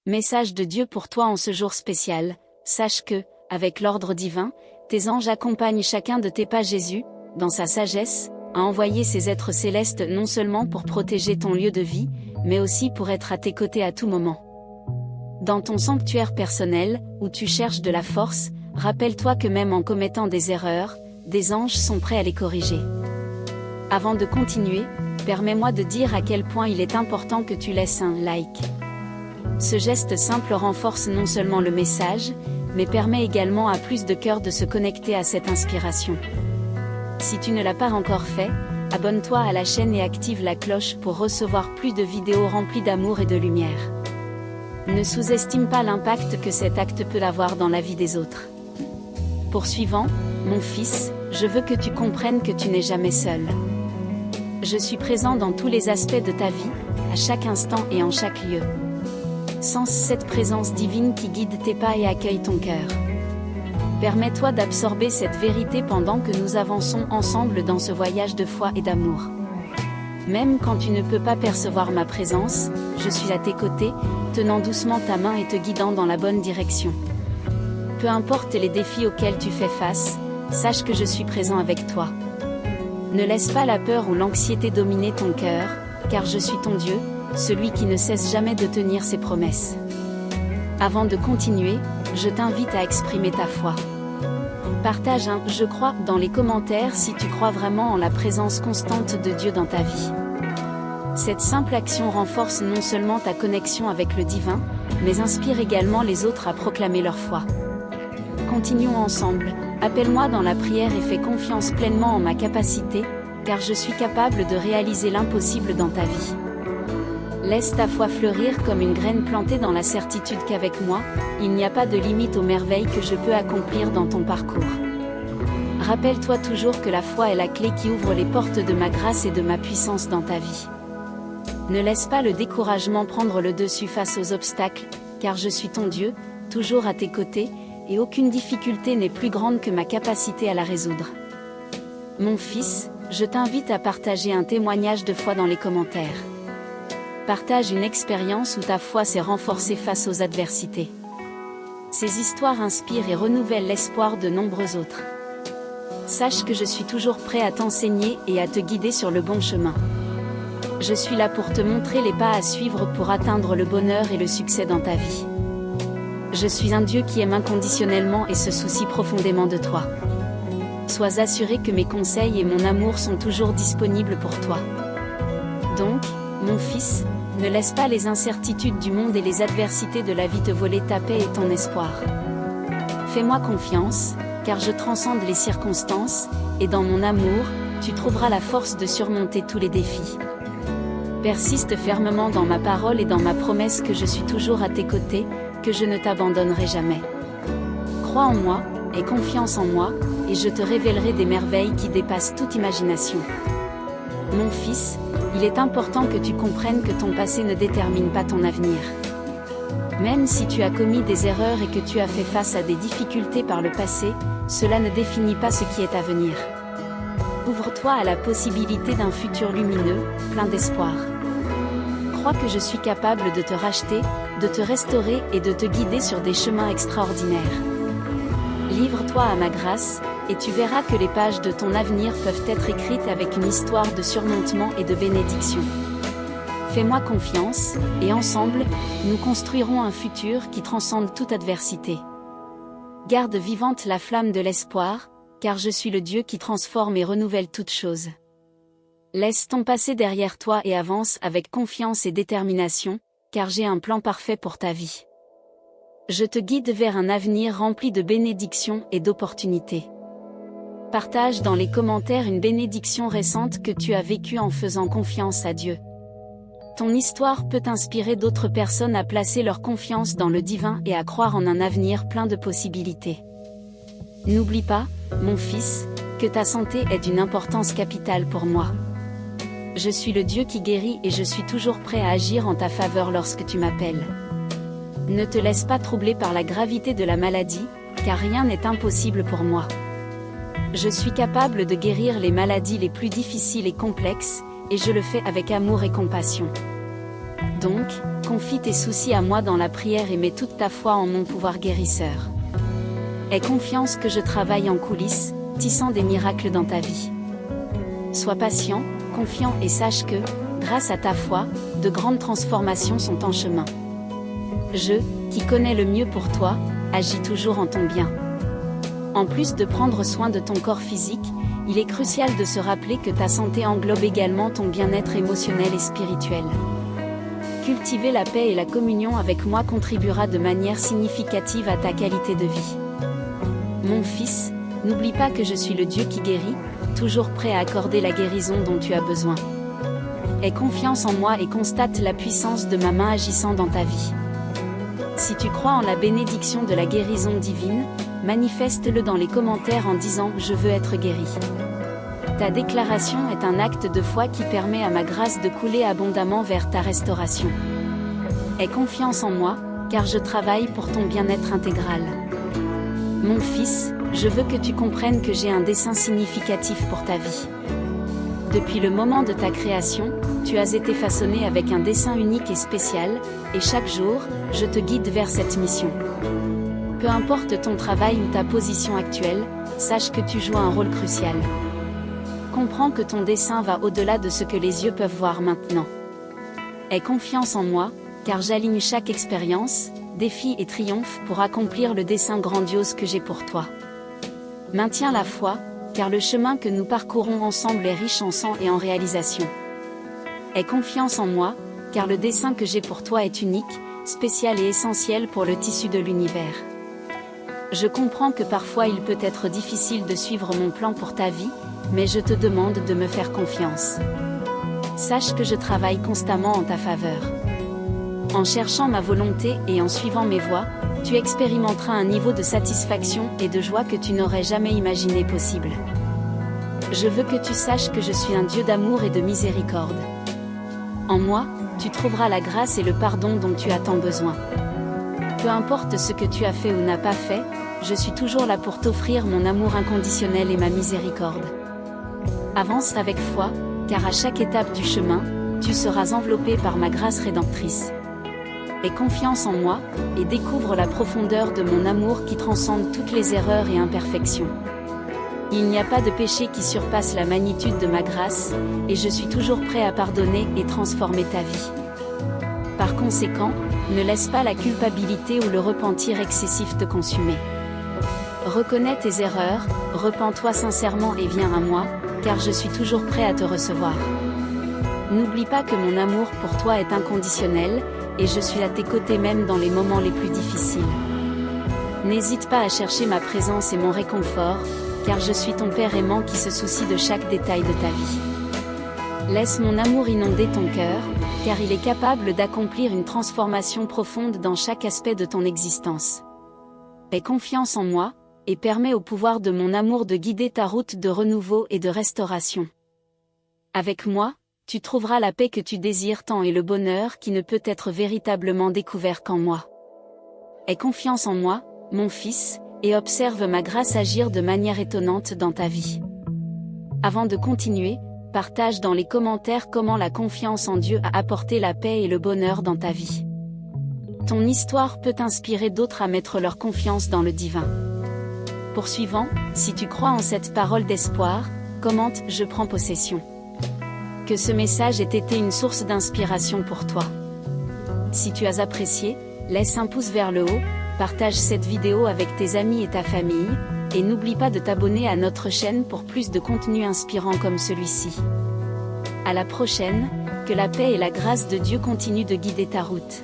Message de Dieu pour toi en ce jour spécial. Sache que, avec l'ordre divin, tes anges accompagnent chacun de tes pas. Jésus, dans sa sagesse, a envoyé ses êtres célestes non seulement pour protéger ton lieu de vie, mais aussi pour être à tes côtés à tout moment. Dans ton sanctuaire personnel, où tu cherches de la force, rappelle-toi que même en commettant des erreurs, des anges sont prêts à les corriger. Avant de continuer, permets-moi de dire à quel point il est important que tu laisses un like. Ce geste simple renforce non seulement le message, mais permet également à plus de cœurs de se connecter à cette inspiration. Si tu ne l'as pas encore fait, abonne-toi à la chaîne et active la cloche pour recevoir plus de vidéos remplies d'amour et de lumière. Ne sous-estime pas l'impact que cet acte peut avoir dans la vie des autres. Poursuivant, mon fils, je veux que tu comprennes que tu n'es jamais seul. Je suis présent dans tous les aspects de ta vie, à chaque instant et en chaque lieu. Sens cette présence divine qui guide tes pas et accueille ton cœur. Permets-toi d'absorber cette vérité pendant que nous avançons ensemble dans ce voyage de foi et d'amour. Même quand tu ne peux pas percevoir ma présence, je suis à tes côtés, tenant doucement ta main et te guidant dans la bonne direction. Peu importe les défis auxquels tu fais face, sache que je suis présent avec toi. Ne laisse pas la peur ou l'anxiété dominer ton cœur, car je suis ton Dieu, celui qui ne cesse jamais de tenir ses promesses. Avant de continuer, je t'invite à exprimer ta foi. Partage un « je crois » dans les commentaires si tu crois vraiment en la présence constante de Dieu dans ta vie. Cette simple action renforce non seulement ta connexion avec le divin, mais inspire également les autres à proclamer leur foi. Continuons ensemble, appelle-moi dans la prière et fais confiance pleinement en ma capacité, car je suis capable de réaliser l'impossible dans ta vie. Laisse ta foi fleurir comme une graine plantée dans la certitude qu'avec moi, il n'y a pas de limite aux merveilles que je peux accomplir dans ton parcours. Rappelle-toi toujours que la foi est la clé qui ouvre les portes de ma grâce et de ma puissance dans ta vie. Ne laisse pas le découragement prendre le dessus face aux obstacles, car je suis ton Dieu, toujours à tes côtés, et aucune difficulté n'est plus grande que ma capacité à la résoudre. Mon fils, je t'invite à partager un témoignage de foi dans les commentaires. Partage une expérience où ta foi s'est renforcée face aux adversités. Ces histoires inspirent et renouvellent l'espoir de nombreux autres. Sache que je suis toujours prêt à t'enseigner et à te guider sur le bon chemin. Je suis là pour te montrer les pas à suivre pour atteindre le bonheur et le succès dans ta vie. Je suis un Dieu qui aime inconditionnellement et se soucie profondément de toi. Sois assuré que mes conseils et mon amour sont toujours disponibles pour toi. Donc, mon fils, ne laisse pas les incertitudes du monde et les adversités de la vie te voler ta paix et ton espoir. Fais-moi confiance, car je transcende les circonstances, et dans mon amour, tu trouveras la force de surmonter tous les défis. Persiste fermement dans ma parole et dans ma promesse que je suis toujours à tes côtés, que je ne t'abandonnerai jamais. Crois en moi, aie confiance en moi, et je te révélerai des merveilles qui dépassent toute imagination. Mon fils, il est important que tu comprennes que ton passé ne détermine pas ton avenir. Même si tu as commis des erreurs et que tu as fait face à des difficultés par le passé, cela ne définit pas ce qui est à venir. Ouvre-toi à la possibilité d'un futur lumineux, plein d'espoir. Crois que je suis capable de te racheter, de te restaurer et de te guider sur des chemins extraordinaires. Livre-toi à ma grâce, et tu verras que les pages de ton avenir peuvent être écrites avec une histoire de surmontement et de bénédiction. Fais-moi confiance, et ensemble, nous construirons un futur qui transcende toute adversité. Garde vivante la flamme de l'espoir, car je suis le Dieu qui transforme et renouvelle toutes choses. Laisse ton passé derrière toi et avance avec confiance et détermination, car j'ai un plan parfait pour ta vie. Je te guide vers un avenir rempli de bénédictions et d'opportunités. Partage dans les commentaires une bénédiction récente que tu as vécue en faisant confiance à Dieu. Ton histoire peut inspirer d'autres personnes à placer leur confiance dans le divin et à croire en un avenir plein de possibilités. N'oublie pas, mon fils, que ta santé est d'une importance capitale pour moi. Je suis le Dieu qui guérit et je suis toujours prêt à agir en ta faveur lorsque tu m'appelles. Ne te laisse pas troubler par la gravité de la maladie, car rien n'est impossible pour moi. Je suis capable de guérir les maladies les plus difficiles et complexes, et je le fais avec amour et compassion. Donc, confie tes soucis à moi dans la prière et mets toute ta foi en mon pouvoir guérisseur. Aie confiance que je travaille en coulisses, tissant des miracles dans ta vie. Sois patient, confiant et sache que, grâce à ta foi, de grandes transformations sont en chemin. Je, qui connais le mieux pour toi, agis toujours en ton bien. En plus de prendre soin de ton corps physique, il est crucial de se rappeler que ta santé englobe également ton bien-être émotionnel et spirituel. Cultiver la paix et la communion avec moi contribuera de manière significative à ta qualité de vie. Mon fils, n'oublie pas que je suis le Dieu qui guérit, toujours prêt à accorder la guérison dont tu as besoin. Aie confiance en moi et constate la puissance de ma main agissant dans ta vie. Si tu crois en la bénédiction de la guérison divine, manifeste-le dans les commentaires en disant « Je veux être guéri ». Ta déclaration est un acte de foi qui permet à ma grâce de couler abondamment vers ta restauration. Aie confiance en moi, car je travaille pour ton bien-être intégral. Mon fils, je veux que tu comprennes que j'ai un dessein significatif pour ta vie. Depuis le moment de ta création, tu as été façonné avec un dessein unique et spécial, et chaque jour, je te guide vers cette mission. Peu importe ton travail ou ta position actuelle, sache que tu joues un rôle crucial. Comprends que ton dessein va au-delà de ce que les yeux peuvent voir maintenant. Aie confiance en moi, car j'aligne chaque expérience, défi et triomphe pour accomplir le dessein grandiose que j'ai pour toi. Maintiens la foi, car le chemin que nous parcourons ensemble est riche en sang et en réalisation. Aie confiance en moi, car le dessein que j'ai pour toi est unique, spécial et essentiel pour le tissu de l'univers. Je comprends que parfois il peut être difficile de suivre mon plan pour ta vie, mais je te demande de me faire confiance. Sache que je travaille constamment en ta faveur. En cherchant ma volonté et en suivant mes voies, tu expérimenteras un niveau de satisfaction et de joie que tu n'aurais jamais imaginé possible. Je veux que tu saches que je suis un Dieu d'amour et de miséricorde. En moi, tu trouveras la grâce et le pardon dont tu as tant besoin. Peu importe ce que tu as fait ou n'as pas fait, je suis toujours là pour t'offrir mon amour inconditionnel et ma miséricorde. Avance avec foi, car à chaque étape du chemin, tu seras enveloppé par ma grâce rédemptrice. Aie confiance en moi, et découvre la profondeur de mon amour qui transcende toutes les erreurs et imperfections. Il n'y a pas de péché qui surpasse la magnitude de ma grâce, et je suis toujours prêt à pardonner et transformer ta vie. Par conséquent, ne laisse pas la culpabilité ou le repentir excessif te consumer. Reconnais tes erreurs, repens-toi sincèrement et viens à moi, car je suis toujours prêt à te recevoir. N'oublie pas que mon amour pour toi est inconditionnel, et je suis à tes côtés même dans les moments les plus difficiles. N'hésite pas à chercher ma présence et mon réconfort, car je suis ton Père aimant qui se soucie de chaque détail de ta vie. Laisse mon amour inonder ton cœur, car il est capable d'accomplir une transformation profonde dans chaque aspect de ton existence. Aie confiance en moi, et permets au pouvoir de mon amour de guider ta route de renouveau et de restauration. Avec moi, tu trouveras la paix que tu désires tant et le bonheur qui ne peut être véritablement découvert qu'en moi. Aie confiance en moi, mon fils, et observe ma grâce agir de manière étonnante dans ta vie. Avant de continuer, partage dans les commentaires comment la confiance en Dieu a apporté la paix et le bonheur dans ta vie. Ton histoire peut inspirer d'autres à mettre leur confiance dans le divin. Poursuivant, si tu crois en cette parole d'espoir, commente « Je prends possession ». Que ce message ait été une source d'inspiration pour toi. Si tu as apprécié, laisse un pouce vers le haut, partage cette vidéo avec tes amis et ta famille, et n'oublie pas de t'abonner à notre chaîne pour plus de contenu inspirant comme celui-ci. À la prochaine, que la paix et la grâce de Dieu continuent de guider ta route.